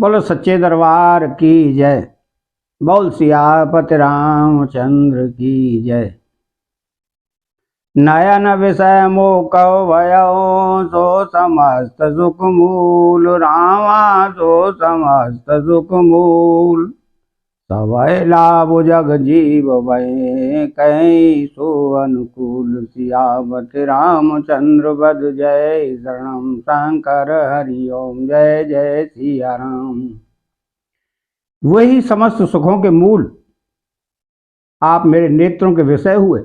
बोलो सच्चे दरबार की जय। बोल सियापति रामचंद्र की जय। नयन विषय मोह भयो सो समस्त सुख मूल रामा सो समस्त सुख मूल सवै लाभ जग जीव भय कहीं सो अनुकूल सियापति रामचंद्र बद जय शरणम शंकर हरि ओम जय जय सिया राम। वही समस्त सुखों के मूल आप मेरे नेत्रों के विषय हुए।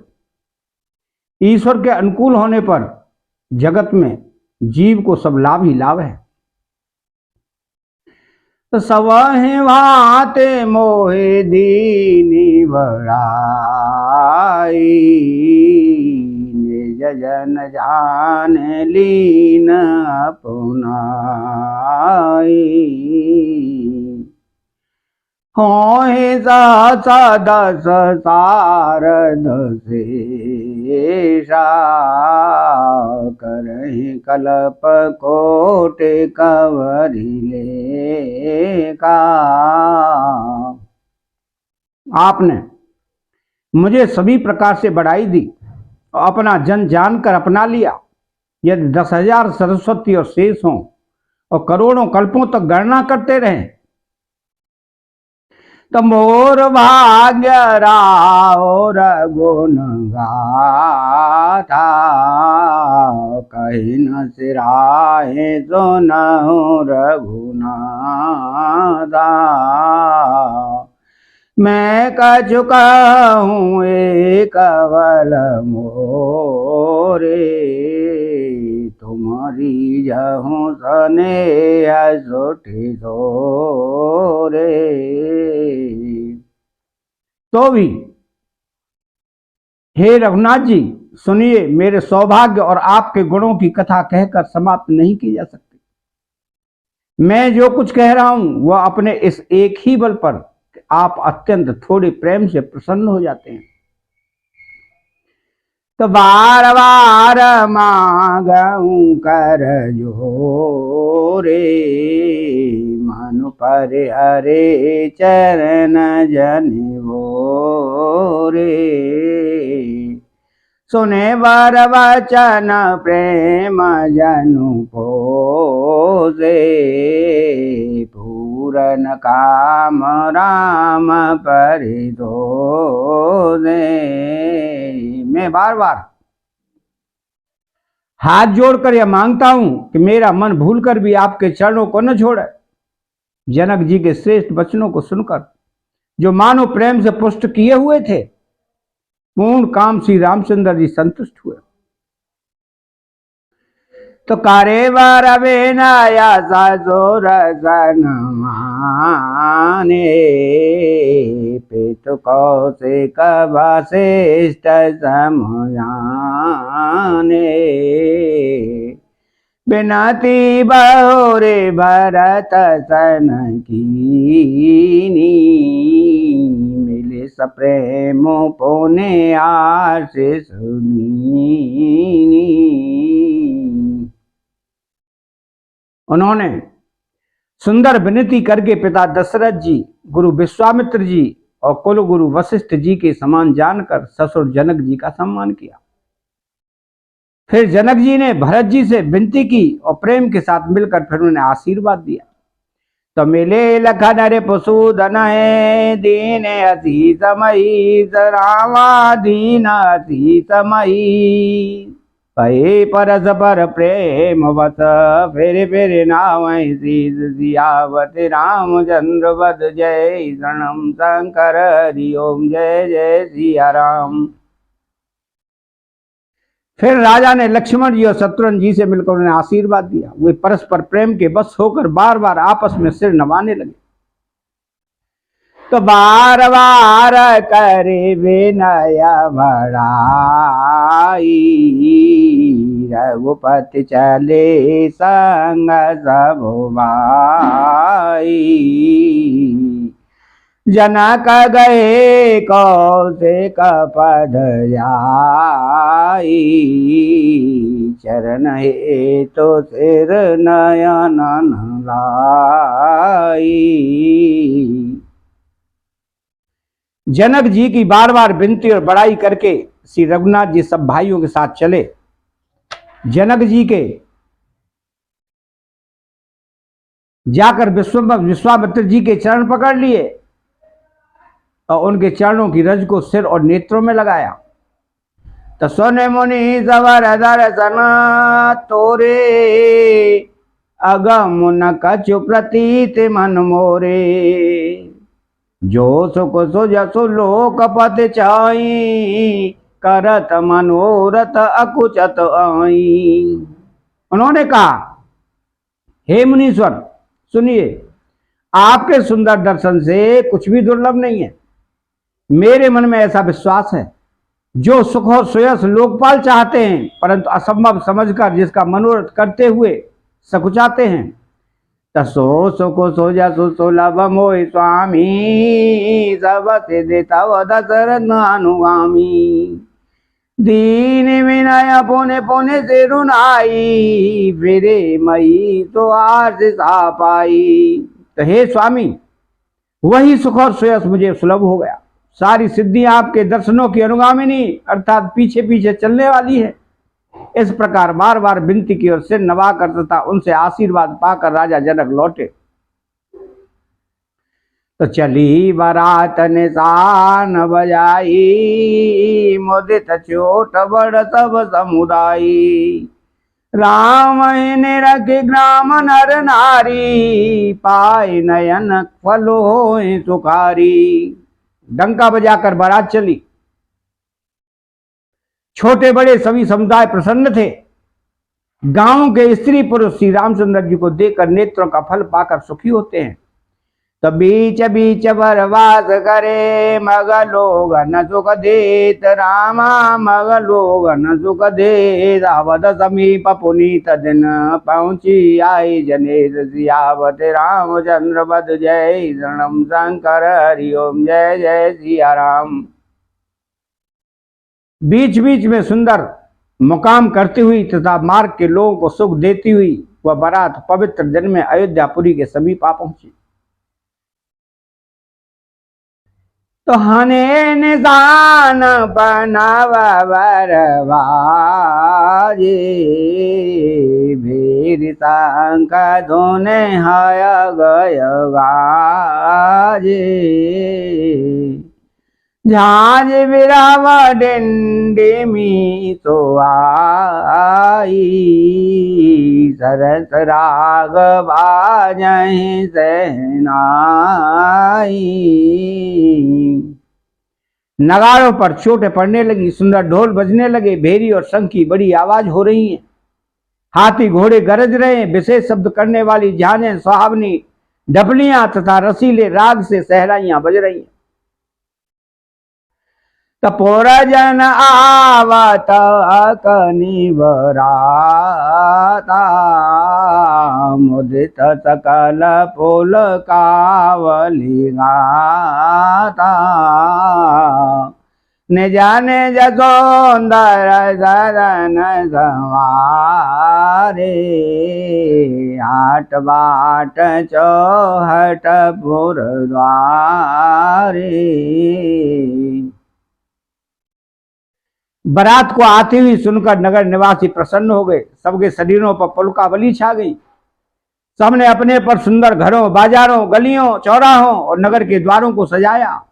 ईश्वर के अनुकूल होने पर जगत में जीव को सब लाभ ही लाभ है। तो सवहि भाते मोहे दीनी बड़ाई निज जन जान लीन अपनाई होहि दस सारद शेषा करहि कल्प कोटि कवरि लेका। आपने मुझे सभी प्रकार से बढ़ाई दी और अपना जन जानकर अपना लिया। यदि 10,000 सरस्वती और शेष हों और करोड़ों कल्पों तक गणना करते रहें तो मोर भाग्य राव रघुन गाथा कहीं न सिराहे जो न रघुनाथा। मैं कछु कहूँ एक बल मोरे तुम्हारी जहूँ सने सोठी सोरे। तो भी हे रघुनाथ जी सुनिए, मेरे सौभाग्य और आपके गुणों की कथा कहकर समाप्त नहीं की जा सकती। मैं जो कुछ कह रहा हूं वह अपने इस एक ही बल पर आप अत्यंत थोड़े प्रेम से प्रसन्न हो जाते हैं। तो बार बार मांगूं कर जोरे मनु पर हरे चरण जन बोरे। सुने वर वचन प्रेम जनु पोसे पूरन काम राम परितोषे। मैं बार बार हाथ जोड़कर यह मांगता हूं कि मेरा मन भूलकर भी आपके चरणों को न छोड़े। जनक जी के श्रेष्ठ वचनों को सुनकर जो मानो प्रेम से पुष्ट किए हुए थे, पूर्ण काम श्री रामचंद्र जी संतुष्ट हुए। तो कारे बार बेनाया ससुर सन माने पितु कौशिक वशिष्ठ समझाने। बिनती बहुरे भरत सन कीनी मिले सप्रेम पुने आशीष सुनीनी। उन्होंने सुंदर विनती करके पिता दशरथ जी, गुरु विश्वामित्र जी और कुल गुरु वशिष्ठ जी के समान जानकर ससुर जनक जी का सम्मान किया। फिर जनक जी ने भरत जी से विनती की और प्रेम के साथ मिलकर फिर उन्हें आशीर्वाद दिया। तो मिले लखन रे पशुधन है दीन अति समयी रामा दीन अति समयी। पहे परस पर प्रेम वत फिर नाव सियावति रामचंद्र बद जय शरणम शंकर हरि ओम जय जय सिया राम। फिर राजा ने लक्ष्मण जी और शत्रुघ्न जी से मिलकर उन्हें आशीर्वाद दिया। वे परस्पर प्रेम के बस होकर बार बार आपस में सिर नवाने लगे। तो बार बार करे विनय बढ़ाई रघुपति चले संग सब भाई। जनक गए कौशिक पद आई चरण हेतु सिर नयन लाई। गई। जनक जी की बार बार विनती और बड़ाई करके श्री रघुनाथ जी सब भाइयों के साथ चले। जनक जी के जाकर विश्वामित्र जी के चरण पकड़ लिए और उनके चरणों की रज को सिर और नेत्रों में लगाया। तो सोने मुनि सवर दर्शन तोरे, अगम न कछु प्रतीत मन मोरे। जो सुख सुजसु लोकपति चाई, करत मनोरथ अकुचत आई। उन्होंने कहा, हे मुनीश्वर सुनिए, आपके सुंदर दर्शन से कुछ भी दुर्लभ नहीं है। मेरे मन में ऐसा विश्वास है, जो सुख और सुयस लोकपाल चाहते हैं परंतु असंभव समझकर जिसका मनोरथ करते हुए सकुचाते हैं। तसो सुख सुजसु सुलभ मोहि स्वामी, सब सिद्धि तव दशरथ अनुगामी। दीन विनय पुण्य पुण्य से रुनाई, फिरे मई तो आशीषा पाई। तो हे स्वामी, वही सुख और सुयस मुझे सुलभ हो गया। सारी सिद्धियां आपके दर्शनों की अनुगामिनी अर्थात पीछे पीछे चलने वाली है। इस प्रकार बार बार विनती की और सिर नवाकर तथा उनसे आशीर्वाद पाकर राजा जनक लौटे। तो चली बारात निशान बजाई, मुदित छोट बड़ सब समुदायी। राम ने रखे ग्राम नर नारी, पाए नयन फलो होए सुखारी। डंका बजाकर बारात चली। छोटे बड़े सभी समुदाय प्रसन्न थे। गांव के स्त्री पुरुष श्री रामचंद्र जी को देखकर नेत्रों का फल पाकर सुखी होते हैं। तो बीच बीच वरवास करे, मग लोग न सुख देत रामा, मग लोग न सुख देत। अवध समीप पुनीत दिन, पहुंची आई जनेश सियावत रामचंद्र बद जय। शरणम शंकर हरि ओम, जय जय सिया राम। बीच बीच में सुंदर मुकाम करती हुई तथा मार्ग के लोगों को सुख देती हुई वह बारात पवित्र दिन में अयोध्यापुरी के समीप आ पहुंची। तो हने निशान बनावा वरवाजे, भीर शंका धोने हाय गय गाजे। झांझ बिरावा डिंडिमी तो आई, सरस राग बाजहि सहनाई। नगाड़ों पर चोटें पड़ने लगी, सुंदर ढोल बजने लगे, भेरी और शंख की बड़ी आवाज हो रही है। हाथी घोड़े गरज रहे हैं, विशेष शब्द करने वाली झांझें, सुहावनी डफलियां तथा रसीले राग से सहराइयां बज रही हैं। तपोर जन आवत अकनि बराता, मुदित सकल पुल कावली गाता। निज निज सौंदर सदन संवारे, आट बाट चौहट पुर द्वारे। बारात को आती हुई सुनकर नगर निवासी प्रसन्न हो गए। सबके शरीरों पर पुलकावली छा गई। सबने अपने पर सुंदर घरों, बाजारों, गलियों, चौराहों और नगर के द्वारों को सजाया।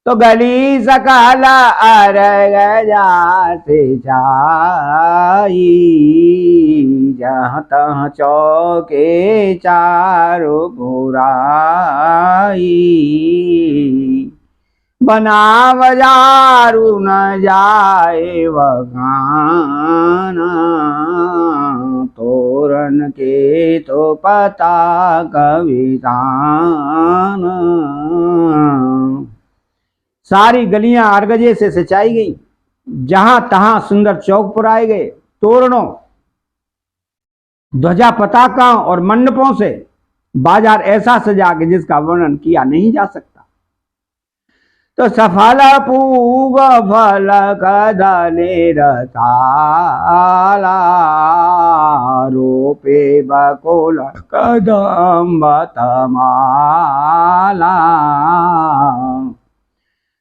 तो गली सकल अर्घ जाते जाई, जहाँ तहाँ चौके चारों बुराई। बना बजारू न जाए वगाना, तोरण के तो पता कविताना। सारी गलियां अर्गजे से सिंचाई गई, जहां तहां सुंदर चौक पुराए गए। तोरणों, ध्वजा पताकाओं और मंडपों से बाजार ऐसा सजा कि जिसका वर्णन किया नहीं जा सकता। तो सफल पूग फल कदले रसाला, रोपे बकुल कदम बतमाला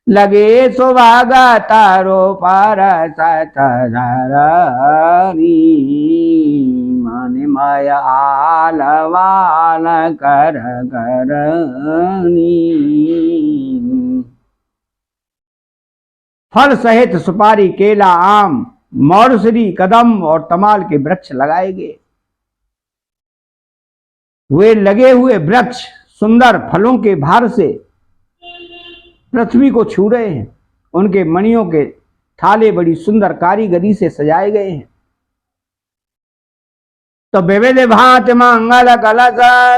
लगे सुभागत रोपर सतधरणी मनमय आलवाल कर करनी फल सहित सुपारी केला आम मौरसरी कदम और तमाल के वृक्ष लगाए गए। वे लगे हुए वृक्ष सुंदर फलों के भार से पृथ्वी को छू रहे हैं। उनके मणियों के थाले बड़ी सुंदर कारीगरी से सजाए गए हैं। तो विविध भांति मंगल कलश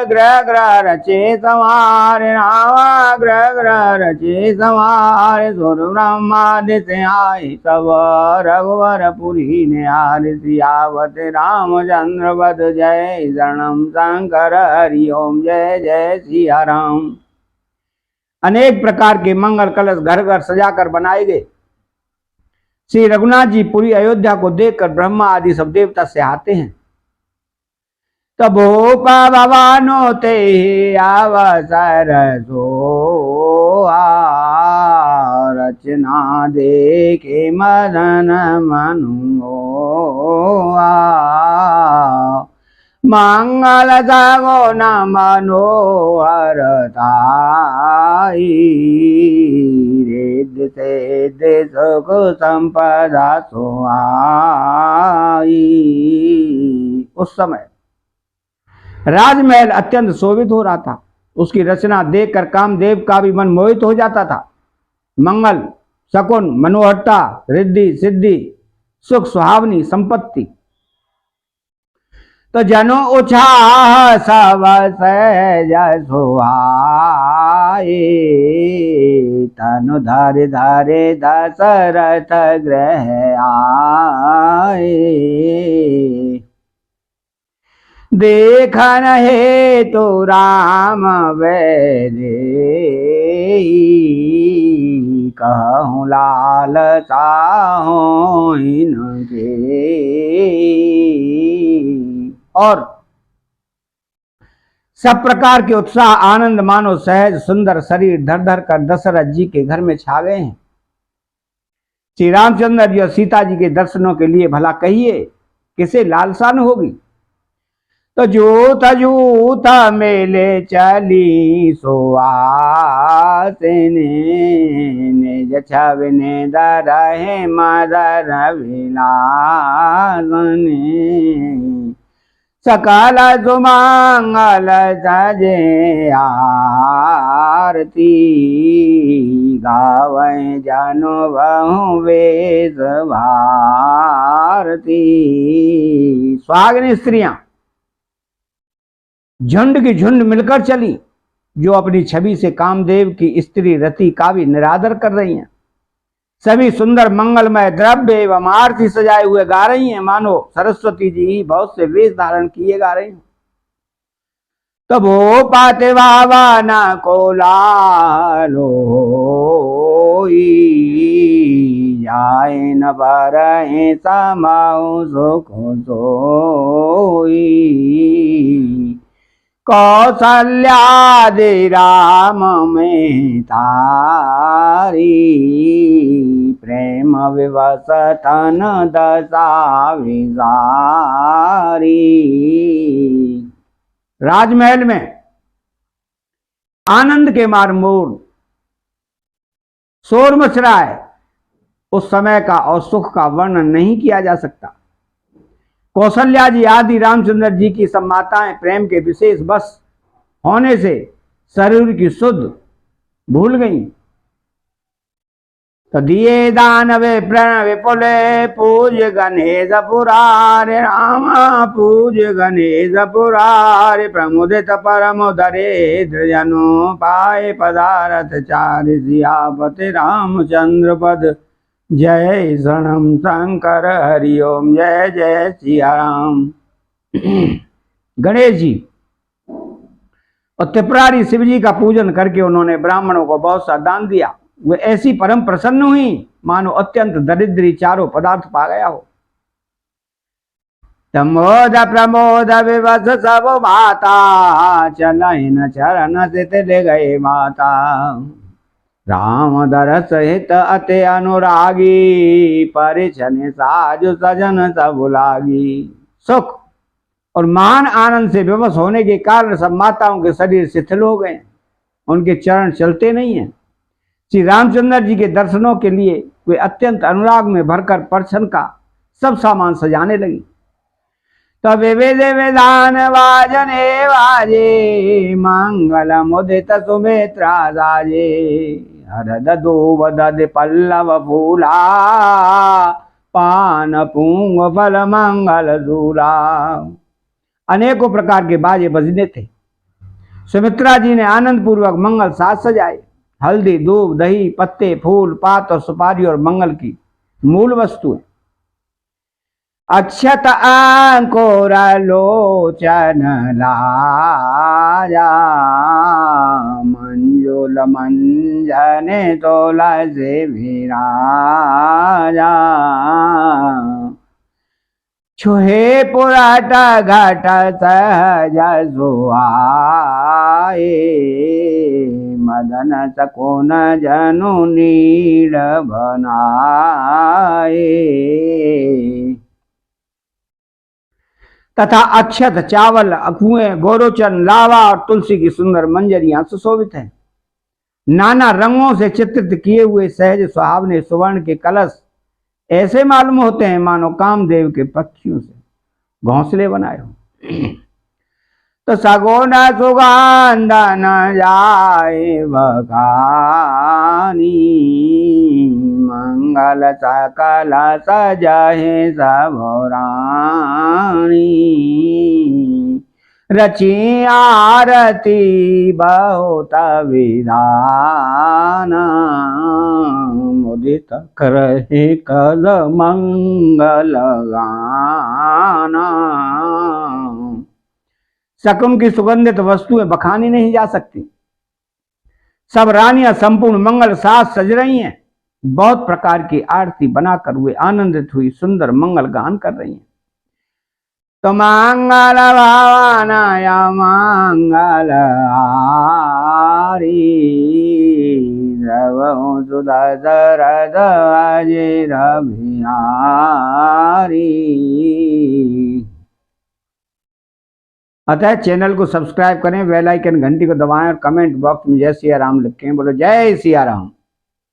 ग्रह ग्रह रचे संवार रामा ग्रह ग्रह रचे संवार सुर ब्रह्मादि से आए सब रघुवर पुरी ने सियावत रामचंद्र वद जय शरणम शंकर हरि ओम जय जय सिया राम। अनेक प्रकार के मंगल कलश घर घर सजाकर बनाए गए। श्री रघुनाथ जी पूरी अयोध्या को देखकर ब्रह्मा आदि सब देवता से आते हैं। तबो भवानो ते अवसर सो रचना देखे मदन मनु मंगल जागो न मनोहरताई रिद्ध से सुख संपदा सुहाई। उस समय राजमहल अत्यंत शोभित हो रहा था। उसकी रचना देखकर कामदेव का भी मन मोहित हो जाता था। मंगल शकुन मनोहरता रिद्धि सिद्धि सुख सुहावनी संपत्ति। तो जनो उछाह सब सहज सुहाए तनु धरे धरे दशरथ ग्रह आए। देखन हेतु राम वैदेही कहूँ लाल साहों इनके। और सब प्रकार के उत्साह आनंद मानो सहज सुंदर शरीर धर धर कर दशरथ जी के घर में छा गए हैं। श्री रामचंद्र जी और सीता जी के दर्शनों के लिए भला कहिए किसे लालसा न होगी। तो जूथ जूथ मेले चली सुहासिनी निज छवने दरहे मदर विलासनी सकल सुमंगल सजे आरती गावे जनो बहु वेश भारती। सुहागिनी स्त्रियां झुंड की झुंड मिलकर चली जो अपनी छवि से कामदेव की स्त्री रति का भी निरादर कर रही हैं। सभी सुंदर मंगलमय द्रव्य एवं आरती सजाए हुए गा रही हैं मानो सरस्वती जी ही बहुत से वेश धारण किए गा रही हैं। तब हो पाते बाबा न को लालो जाए न बरहे समाओ सुख सोई कौशल्यादि राम में तारी प्रेम विवश तन दशा विजारी। राजमहल में आनंद के मारमूर शोर मच रहा है। उस समय का और सुख का वर्णन नहीं किया जा सकता। कौशल्या जी आदि रामचंद्र जी की सब माताएं प्रेम के विशेष बस होने से शरीर की शुद्ध भूल गई। तो दिए दानवे प्रण विपुले पूज गणेश पुरारे रामा पूज गणेश पुरारे प्रमुदित परम दरिद्र जनो पाए पदारथ चारि सियापति रामचंद्र पद जय शरणम शंकर हरि ओम जय जय सिया राम। गणेश जी और त्रिपुरारी शिव जी का पूजन करके उन्होंने ब्राह्मणों को बहुत सा दान दिया। वे ऐसी परम प्रसन्न हुई मानो अत्यंत दरिद्री चारों पदार्थ पा गया हो। तमोद प्रमोद विवश सब माता, चलन चरण सित ले गए माता। राम दरस हित अति अनुरागी, परिछन साज सजन सब लागी। सुख और महान आनंद से विवश होने के कारण सब माताओं के शरीर शिथिल हो गए, उनके चरण चलते नहीं हैं। श्री रामचंद्र जी के दर्शनों के लिए वे अत्यंत अनुराग में भरकर परछन का सब सामान सजाने लगी। तब विविध विधान वाजने वाजे, मंगल मुदित सुमित्रा साजे। हरद दूबद पल्लव फूला, पान पूंग फल मंगल दूला। अनेकों प्रकार के बाजे बजने थे। सुमित्रा जी ने आनंद पूर्वक मंगल साज सजाए। हल्दी, दूब, दही, पत्ते, फूल, पात और सुपारी और मंगल की मूल वस्तुएं। अक्षत अंकुर लोचन लाजा, मंजुल मंजन तुलसी विराजा। छुहे पुराट घट सहज सुहाए, मदन सकुन जनु नीड़ बनाए। तथा अक्षत, चावल, अखुएं, गोरोचन, लावा और तुलसी की सुंदर मंजरियां सुशोभित हैं। नाना रंगों से चित्रित किए हुए सहज सुहावने सुवर्ण के कलश ऐसे मालूम होते हैं मानो कामदेव के पक्षियों से घोंसले बनाए हो। तो सगुन सुगंध न जाए बखानी, मंगल सकल सजहे सब रानी। रची आरती बहुत विधान, मुदित करहे कल मंगल गाना। शकुन की सुगंधित वस्तुएं बखानी नहीं जा सकती। सब रानियां संपूर्ण मंगल साज सज रही हैं। बहुत प्रकार की आरती बनाकर वे आनंदित हुई सुंदर मंगल गान कर रही हैं। तो मंगल भवनाय मंगल आरी, द्रवहु सुदशरथ अजिर बिहारी। अतः चैनल को सब्सक्राइब करें, बेल आइकन घंटी को दबाएं और कमेंट बॉक्स में जय सिया राम लिखें। बोलो जय सिया राम।